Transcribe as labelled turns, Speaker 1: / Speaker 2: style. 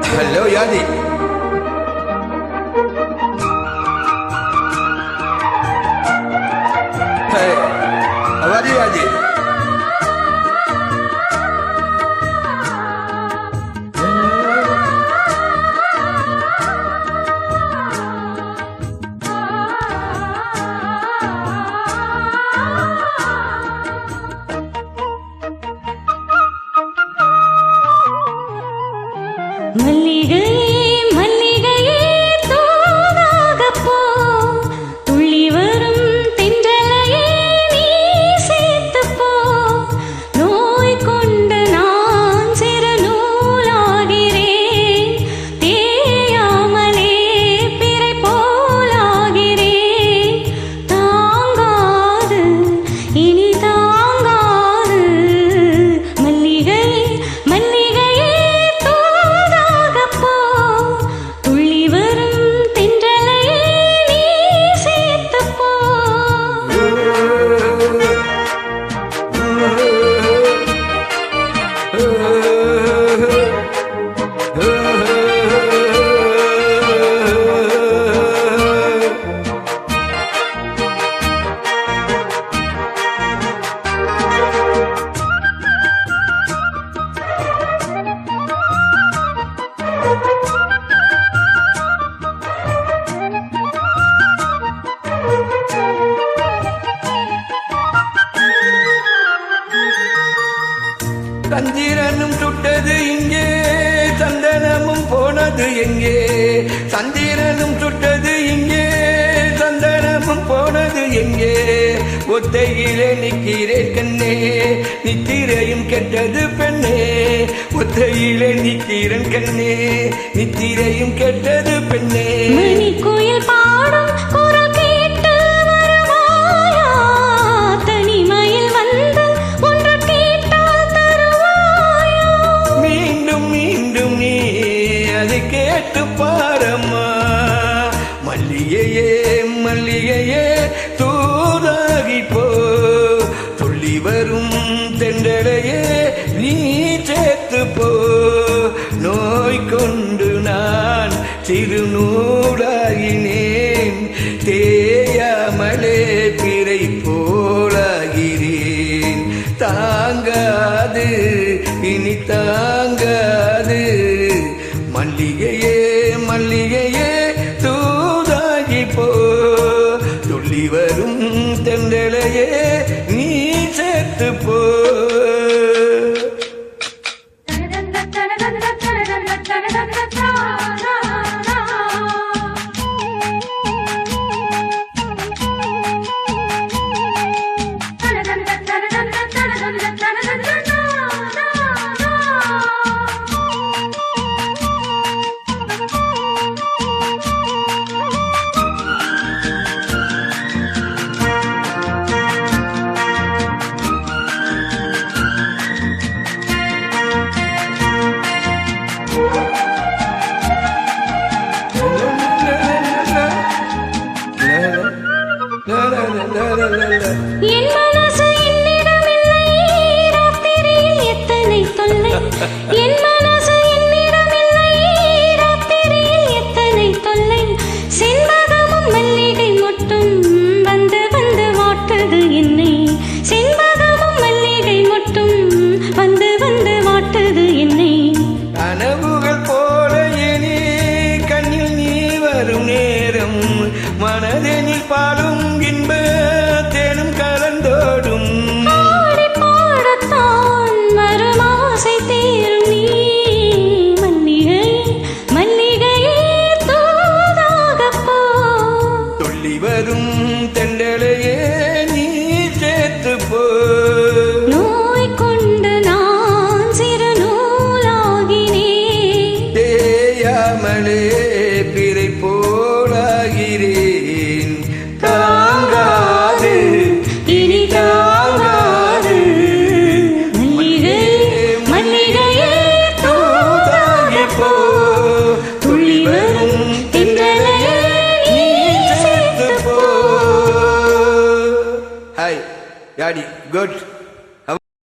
Speaker 1: Hello, Yadi. Hey, how are you, Yadi?
Speaker 2: மல்லிகையே மல்லிகையே தூதாக போ துள்ளி வரும் தென்றலையே நீ சேர்த்து போ நோய் கொண்டு நான் சிறு நூலாகிறேன் தேயாமலே பிறை போலாகிறேன் தாங்காது இனி தாங்காது மல்லிகையே மல்லிகையே துள்ளி வரும் தென்றலையே நீ சேர்த்து போ
Speaker 1: சந்திரனும் சுட்டது இங்கே சந்தனமும் போனது எங்கே சந்திரனும் சுட்டது இங்கே சந்தனமும் போனது எங்கே ஒத்தையிலே நிற்கிறேன் கண்ணே நித்திரையும் கெட்டது பெண்ணே ஒத்தையிலே நிற்கிறேன் கண்ணே நித்திரையும் கெட்டது பெண்ணே
Speaker 2: மணி கோயில் பாடும் குரல் கேட்டு வருவாயா தனிமையில் வந்து ஒன்று கேட்டால் தருவாயா
Speaker 1: மீண்டும் மீண்டும் நீ அதை கேட்டு பாரம்மா மல்லிகையே மல்லிகையே தூதாகி போ துள்ளி வரும் தென்றலையே நீ சேர்த்து போ நோய் கொண்டு நான் சிறு நூலாகினேன் தேயாமலே பிறை போலாகிறேன் தாங்காது இனி தாங்காது மல்லிகையே மல்லிகையே தூதாகி போ துள்ளி வரும் தென்றலையே நீ சேர்த்து போ
Speaker 2: என் மனசு என்னிடமில்லை ராத்திரியில் எத்தனை தொல்லை என் மனசு என்னிடமில்லை ராத்திரியில் எத்தனை தொல்லை செண்பகமும் மல்லிகை மொட்டும் வந்து வந்து வாட்டுது என்னை செண்பகமும் மல்லிகை மொட்டும் வந்து வந்து வாட்டுது என்னை
Speaker 1: கனவுகள் போல இனி கண்ணில் நீ வரும் நேரம் மனதெனில் பாலும் இன்ப தேனும் கலந்தோடும்
Speaker 2: பாடத்தான் வரும் ஆசை தீரும் நீ மல்லிகை மல்லிகையே தூதாக போ
Speaker 1: துள்ளி வரும் தென்றலையே நீ சேர்த்து போ
Speaker 2: நோய் கொண்டு நான் சிறு நூலாகினேன்
Speaker 1: தேயாமலே பிறை போலாகிறேன் தாங்காது இனி தாங்காது
Speaker 2: மல்லிகை மல்லிகையே
Speaker 1: தூதாகி போ துள்ளி வரும் தென்றலையே நீ சேர்த்து போ. Hi, Daddy, good.